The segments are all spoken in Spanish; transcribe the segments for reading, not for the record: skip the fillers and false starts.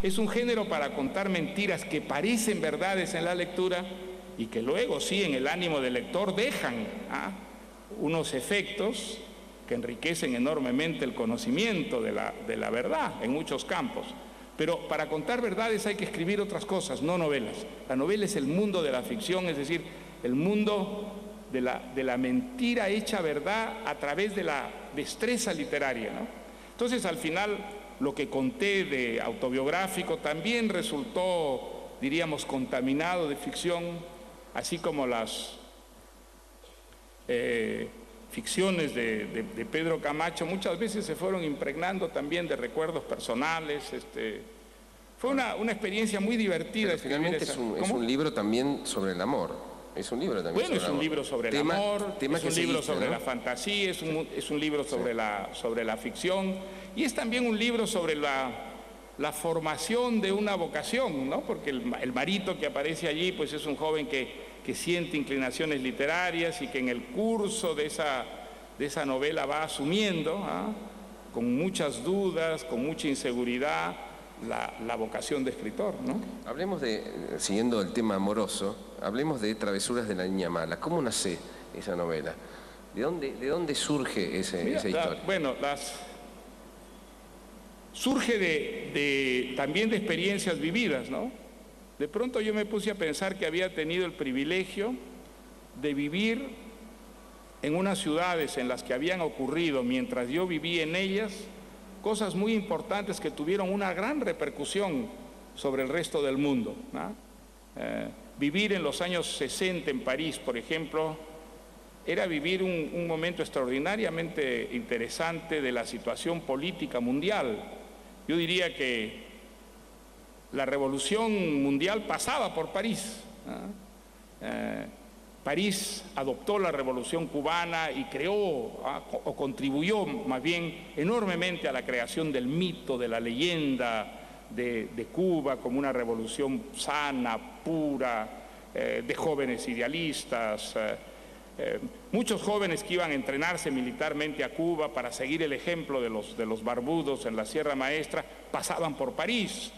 es un género para contar mentiras que parecen verdades en la lectura y que luego sí en el ánimo del lector dejan unos efectos que enriquecen enormemente el conocimiento de la verdad en muchos campos. Pero para contar verdades hay que escribir otras cosas, no novelas. La novela es el mundo de la ficción, es decir, el mundo de la mentira hecha verdad a través de la destreza literaria, ¿no? Entonces, al final, lo que conté de autobiográfico también resultó, diríamos, contaminado de ficción, así como las ficciones de Pedro Camacho muchas veces se fueron impregnando también de recuerdos personales. Fue una experiencia muy divertida. Pero finalmente es un libro también sobre el amor. Es un libro también sobre el amor. Bueno, es un libro sobre el amor, es un libro sobre la fantasía, es un libro sobre la ficción, y es también un libro sobre la formación de una vocación, ¿no? Porque el Marito que aparece allí pues es un joven que siente inclinaciones literarias y que en el curso de esa novela va asumiendo, con muchas dudas, con mucha inseguridad, la vocación de escritor, ¿no? Hablemos siguiendo el tema amoroso, hablemos de Travesuras de la Niña Mala. ¿Cómo nace esa novela? ¿De dónde surge esa historia? Bueno, surge también de experiencias vividas, ¿no? De pronto yo me puse a pensar que había tenido el privilegio de vivir en unas ciudades en las que habían ocurrido, mientras yo vivía en ellas, cosas muy importantes que tuvieron una gran repercusión sobre el resto del mundo, ¿no? Vivir en los años 60 en París, por ejemplo, era vivir un momento extraordinariamente interesante de la situación política mundial. Yo diría que la revolución mundial pasaba por París, ¿no? París adoptó la revolución cubana y creó o contribuyó más bien enormemente a la creación del mito, de la leyenda de Cuba como una revolución sana, pura, de jóvenes idealistas. Muchos jóvenes que iban a entrenarse militarmente a Cuba para seguir el ejemplo de los barbudos en la Sierra Maestra pasaban por París.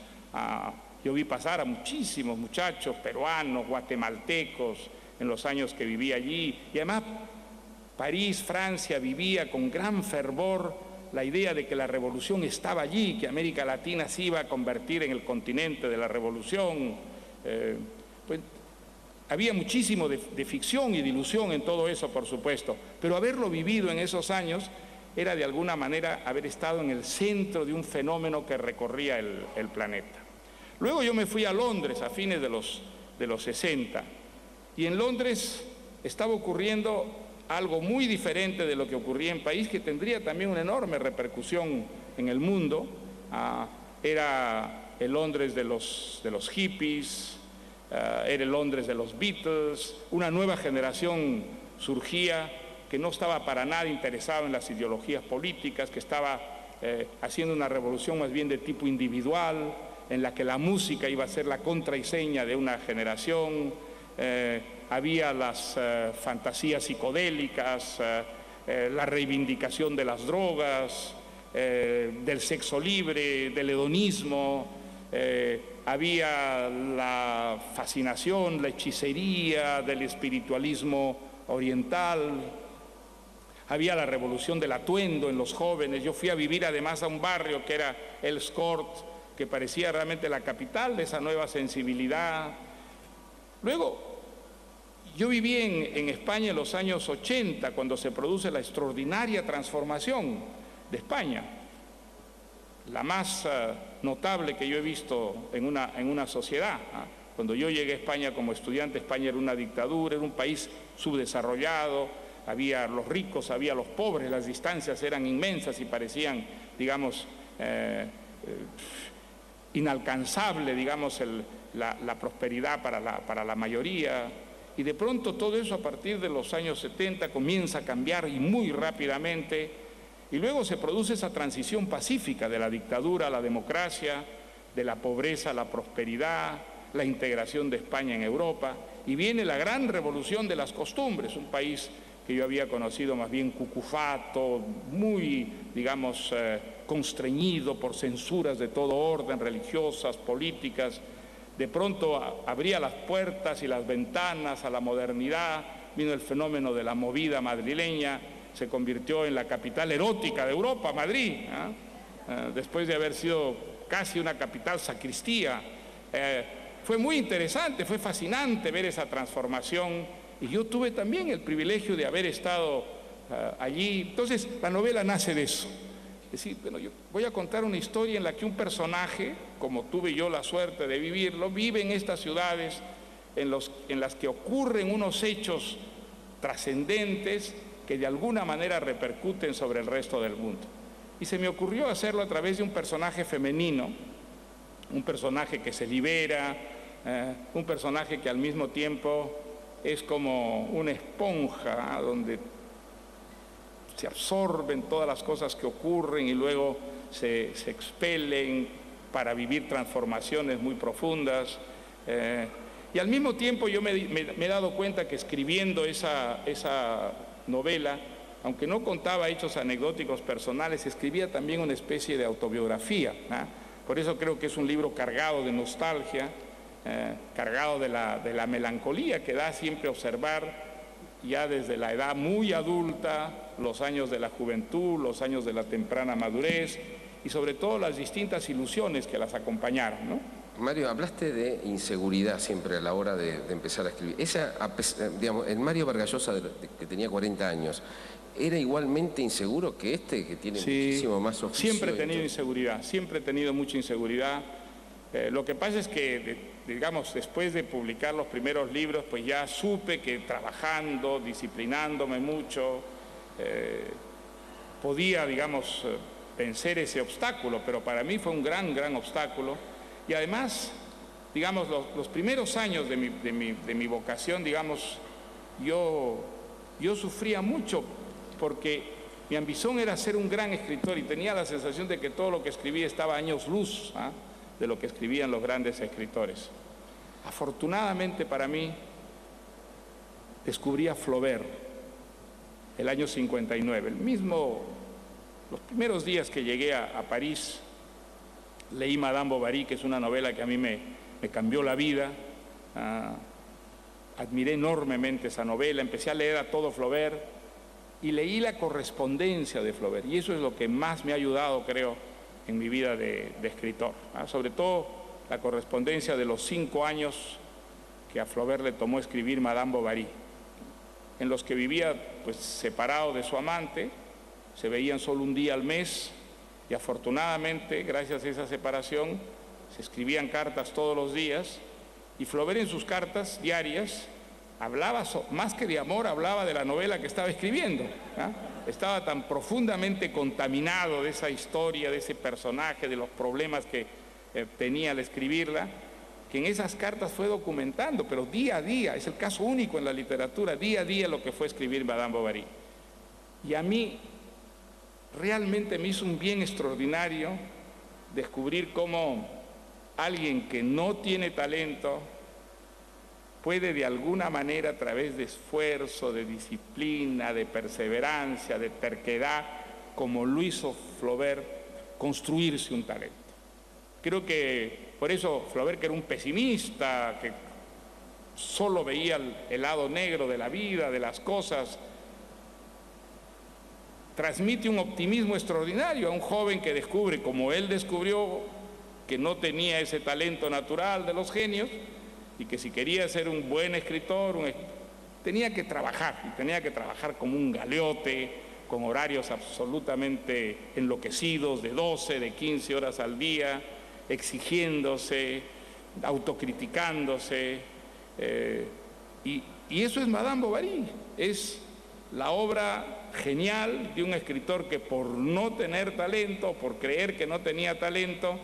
Yo vi pasar a muchísimos muchachos peruanos, guatemaltecos, en los años que viví allí, y además París, Francia, vivía con gran fervor la idea de que la revolución estaba allí, que América Latina se iba a convertir en el continente de la revolución. Pues, había muchísimo de ficción y de ilusión en todo eso, por supuesto, pero haberlo vivido en esos años era de alguna manera haber estado en el centro de un fenómeno que recorría el planeta. Luego yo me fui a Londres a fines de los 60, y en Londres estaba ocurriendo algo muy diferente de lo que ocurría en París, que tendría también una enorme repercusión en el mundo. Era el Londres de los hippies, era el Londres de los Beatles. Una nueva generación surgía que no estaba para nada interesada en las ideologías políticas, que estaba haciendo una revolución más bien de tipo individual, en la que la música iba a ser la contraseña de una generación. Había las fantasías psicodélicas, la reivindicación de las drogas, del sexo libre, del hedonismo, había la fascinación, la hechicería del espiritualismo oriental, había la revolución del atuendo en los jóvenes. Yo fui a vivir además a un barrio que era Earls Court, que parecía realmente la capital de esa nueva sensibilidad. Luego, yo viví en España en los años 80, cuando se produce la extraordinaria transformación de España, la más notable que yo he visto en una sociedad. Cuando yo llegué a España como estudiante, España era una dictadura, era un país subdesarrollado, había los ricos, había los pobres, las distancias eran inmensas y parecían, digamos, inalcanzable, digamos, la prosperidad para la mayoría. Y de pronto todo eso a partir de los años 70 comienza a cambiar y muy rápidamente, y luego se produce esa transición pacífica de la dictadura a la democracia, de la pobreza a la prosperidad, la integración de España en Europa, y viene la gran revolución de las costumbres, un país que yo había conocido más bien cucufato, muy, digamos, constreñido por censuras de todo orden, religiosas, políticas, de pronto abría las puertas y las ventanas a la modernidad, vino el fenómeno de la movida madrileña, se convirtió en la capital erótica de Europa, Madrid, después de haber sido casi una capital sacristía. Fue muy interesante, fue fascinante ver esa transformación, y yo tuve también el privilegio de haber estado allí. Entonces la novela nace de eso. Es decir, bueno, yo voy a contar una historia en la que un personaje, como tuve yo la suerte de vivirlo, vive en estas ciudades en las que ocurren unos hechos trascendentes que de alguna manera repercuten sobre el resto del mundo. Y se me ocurrió hacerlo a través de un personaje femenino, un personaje que se libera, un personaje que al mismo tiempo es como una esponja, donde se absorben todas las cosas que ocurren y luego se expelen para vivir transformaciones muy profundas. Y al mismo tiempo yo me he dado cuenta que escribiendo esa novela, aunque no contaba hechos anecdóticos personales, escribía también una especie de autobiografía, ¿no? Por eso creo que es un libro cargado de nostalgia, cargado de la melancolía que da siempre observar ya desde la edad muy adulta, los años de la juventud, los años de la temprana madurez y sobre todo las distintas ilusiones que las acompañaron, ¿no? Mario, hablaste de inseguridad siempre a la hora de empezar a escribir. Digamos, el Mario Vargas Llosa, que tenía 40 años, ¿era igualmente inseguro que este, que tiene muchísimo más oficio? Siempre he tenido inseguridad, siempre he tenido mucha inseguridad. Lo que pasa es que, digamos, después de publicar los primeros libros, pues ya supe que trabajando, disciplinándome mucho, podía, digamos, vencer ese obstáculo, pero para mí fue un gran obstáculo. Y además, digamos, los primeros años de mi vocación, digamos, yo sufría mucho porque mi ambición era ser un gran escritor y tenía la sensación de que todo lo que escribía estaba a años luz de lo que escribían los grandes escritores. Afortunadamente para mí, descubrí a Flaubert el año 59, los primeros días que llegué a París. Leí Madame Bovary, que es una novela que a mí me cambió la vida. Admiré enormemente esa novela, empecé a leer a todo Flaubert y leí la correspondencia de Flaubert, y eso es lo que más me ha ayudado, creo, en mi vida de escritor, sobre todo la correspondencia de los 5 años que a Flaubert le tomó escribir Madame Bovary, en los que vivía pues separado de su amante, se veían solo un día al mes. Y afortunadamente, gracias a esa separación, se escribían cartas todos los días, y Flaubert en sus cartas diarias hablaba, más que de amor, hablaba de la novela que estaba escribiendo, ¿no? Estaba tan profundamente contaminado de esa historia, de ese personaje, de los problemas que tenía al escribirla, que en esas cartas fue documentando, pero día a día, es el caso único en la literatura, día a día lo que fue escribir Madame Bovary. Y a mí realmente me hizo un bien extraordinario descubrir cómo alguien que no tiene talento puede de alguna manera, a través de esfuerzo, de disciplina, de perseverancia, de terquedad, como lo hizo Flaubert, construirse un talento. Creo que por eso Flaubert, que era un pesimista, que solo veía el lado negro de la vida, de las cosas, transmite un optimismo extraordinario a un joven que descubre, como él descubrió, que no tenía ese talento natural de los genios y que si quería ser un buen escritor, tenía que trabajar, y tenía que trabajar como un galeote, con horarios absolutamente enloquecidos, de 12, de 15 horas al día, exigiéndose, autocriticándose, y eso es Madame Bovary, es la obra genial de un escritor que por no tener talento, por creer que no tenía talento,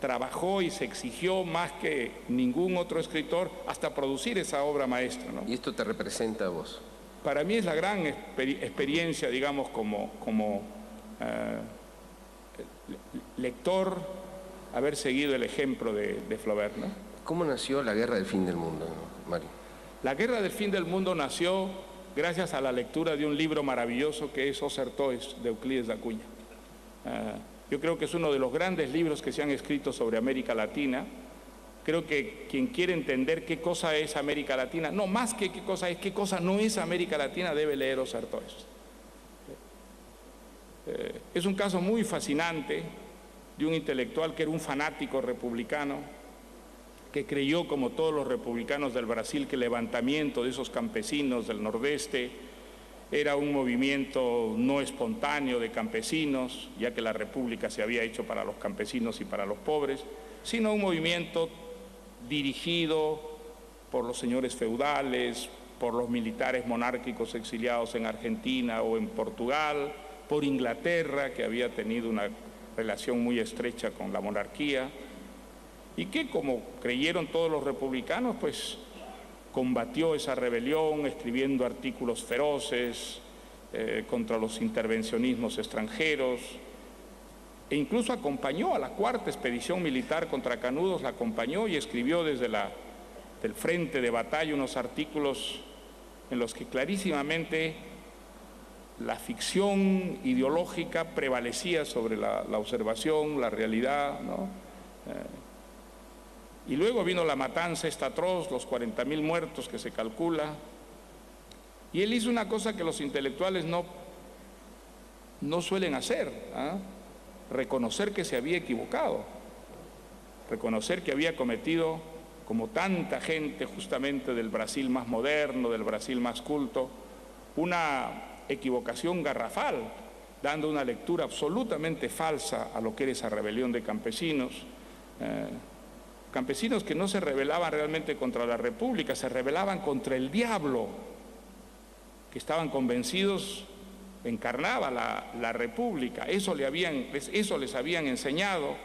trabajó y se exigió más que ningún otro escritor hasta producir esa obra maestra, ¿no? ¿Y esto te representa a vos? Para mí es la gran experiencia, digamos, como lector, haber seguido el ejemplo de Flaubert, ¿no? ¿Cómo nació La Guerra del Fin del Mundo, Mario? La Guerra del Fin del Mundo nació gracias a la lectura de un libro maravilloso que es Ocertoes, de Euclides da Cunha. Yo creo que es uno de los grandes libros que se han escrito sobre América Latina. Creo que quien quiere entender qué cosa es América Latina, no más que qué cosa es, qué cosa no es América Latina, debe leer Ocertoes. Es un caso muy fascinante de un intelectual que era un fanático republicano, que creyó, como todos los republicanos del Brasil, que el levantamiento de esos campesinos del Nordeste era un movimiento no espontáneo de campesinos, ya que la República se había hecho para los campesinos y para los pobres, sino un movimiento dirigido por los señores feudales, por los militares monárquicos exiliados en Argentina o en Portugal, por Inglaterra, que había tenido una relación muy estrecha con la monarquía, y que, como creyeron todos los republicanos, pues combatió esa rebelión escribiendo artículos feroces contra los intervencionismos extranjeros, e incluso acompañó a la cuarta expedición militar contra Canudos, la acompañó y escribió desde del frente de batalla unos artículos en los que clarísimamente la ficción ideológica prevalecía sobre la observación, la realidad, ¿no? Y luego vino la matanza esta atroz, los 40.000 muertos que se calcula, y él hizo una cosa que los intelectuales no suelen hacer, reconocer que se había equivocado, reconocer que había cometido, como tanta gente justamente del Brasil más moderno, del Brasil más culto, una equivocación garrafal, dando una lectura absolutamente falsa a lo que era esa rebelión de campesinos, campesinos que no se rebelaban realmente contra la República, se rebelaban contra el diablo, que estaban convencidos encarnaba la República, eso les habían enseñado,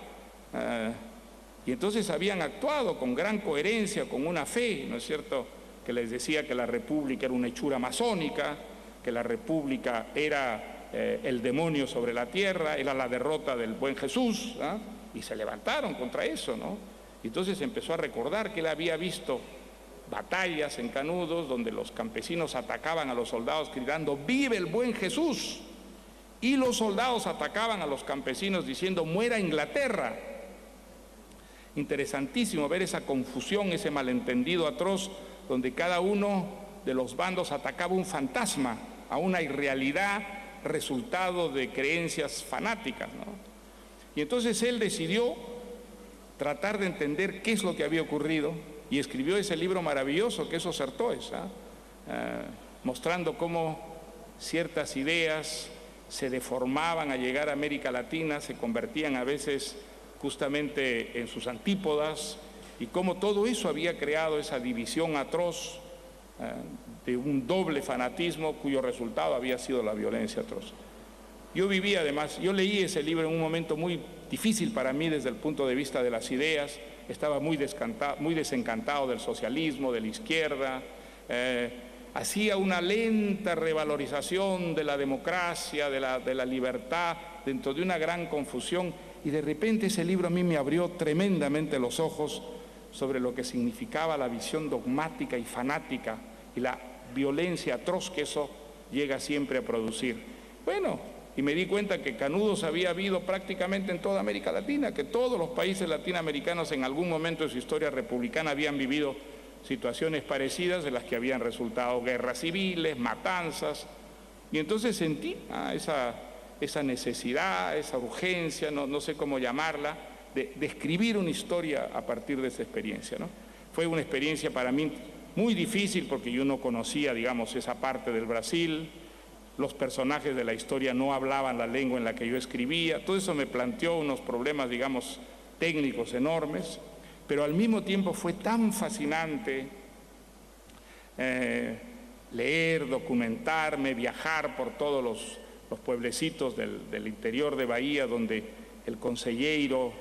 y entonces habían actuado con gran coherencia, con una fe, ¿no es cierto?, que les decía que la República era una hechura masónica, que la República era el demonio sobre la tierra, era la derrota del buen Jesús, y se levantaron contra eso, ¿no? Entonces empezó a recordar que él había visto batallas en Canudos donde los campesinos atacaban a los soldados gritando ¡vive el buen Jesús! Y los soldados atacaban a los campesinos diciendo ¡muera Inglaterra! Interesantísimo ver esa confusión, ese malentendido atroz, donde cada uno de los bandos atacaba un fantasma, a una irrealidad resultado de creencias fanáticas, ¿no? Y entonces él decidió tratar de entender qué es lo que había ocurrido y escribió ese libro maravilloso que es Ocertoes, mostrando cómo ciertas ideas se deformaban a llegar a América Latina, se convertían a veces justamente en sus antípodas, y cómo todo eso había creado esa división atroz de un doble fanatismo cuyo resultado había sido la violencia atroz. Yo leí ese libro en un momento muy difícil para mí desde el punto de vista de las ideas, estaba muy desencantado del socialismo, de la izquierda, hacía una lenta revalorización de la democracia, de la libertad, dentro de una gran confusión, y de repente ese libro a mí me abrió tremendamente los ojos sobre lo que significaba la visión dogmática y fanática y la violencia atroz que eso llega siempre a producir. Bueno, y me di cuenta que Canudos había habido prácticamente en toda América Latina, que todos los países latinoamericanos en algún momento de su historia republicana habían vivido situaciones parecidas de las que habían resultado guerras civiles, matanzas, y entonces sentí esa necesidad, esa urgencia, no sé cómo llamarla, de escribir una historia a partir de esa experiencia, ¿no? Fue una experiencia para mí muy difícil porque yo no conocía, digamos, esa parte del Brasil. Los personajes de la historia no hablaban la lengua en la que yo escribía, todo eso me planteó unos problemas, digamos, técnicos enormes, pero al mismo tiempo fue tan fascinante leer, documentarme, viajar por todos los pueblecitos del interior de Bahía, donde el conselheiro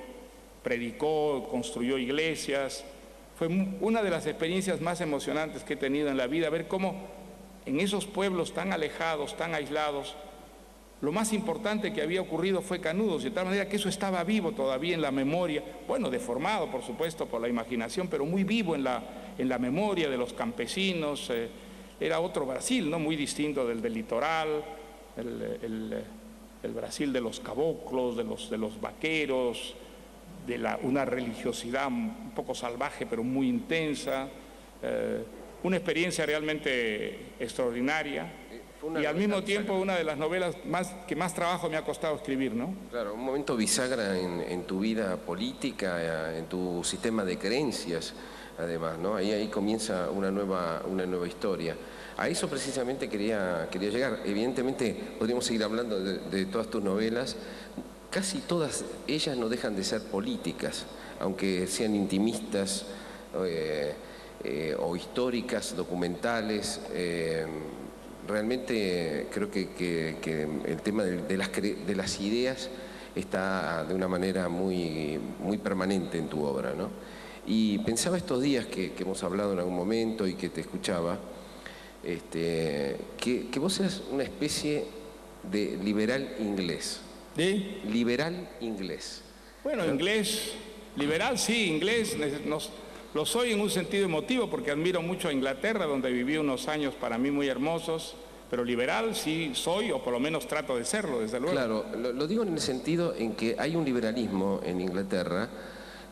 predicó, construyó iglesias. Fue una de las experiencias más emocionantes que he tenido en la vida, ver cómo en esos pueblos tan alejados, tan aislados, lo más importante que había ocurrido fue Canudos, de tal manera que eso estaba vivo todavía en la memoria, bueno, deformado por supuesto por la imaginación, pero muy vivo en la memoria de los campesinos, era otro Brasil, ¿no? Muy distinto del litoral, el Brasil de los caboclos, de los vaqueros, de una religiosidad un poco salvaje pero muy intensa, una experiencia realmente extraordinaria y al mismo tiempo una de las novelas que más trabajo me ha costado escribir, ¿no? Claro, un momento bisagra en tu vida política, en tu sistema de creencias, además, ¿no? Ahí comienza una nueva historia. A eso precisamente quería llegar. Evidentemente podríamos seguir hablando de todas tus novelas. Casi todas ellas no dejan de ser políticas, aunque sean intimistas o históricas, documentales. Realmente creo que el tema de las ideas está de una manera muy permanente en tu obra, ¿no? Y pensaba estos días que hemos hablado en algún momento y que te escuchaba, que vos eras una especie de liberal inglés. ¿Sí? Liberal inglés. Bueno, inglés, liberal sí, inglés, lo soy en un sentido emotivo porque admiro mucho a Inglaterra, donde viví unos años para mí muy hermosos, pero liberal sí soy, o por lo menos trato de serlo, desde luego. Claro, lo digo en el sentido en que hay un liberalismo en Inglaterra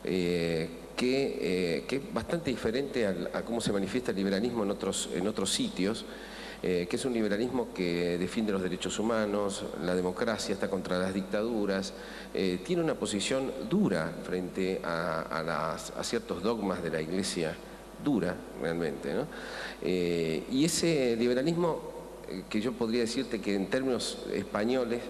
que es bastante diferente a cómo se manifiesta el liberalismo en otros sitios, que es un liberalismo que defiende los derechos humanos, la democracia, está contra las dictaduras, tiene una posición dura frente a ciertos dogmas de la Iglesia, dura realmente, ¿no? Y ese liberalismo que yo podría decirte que en términos españoles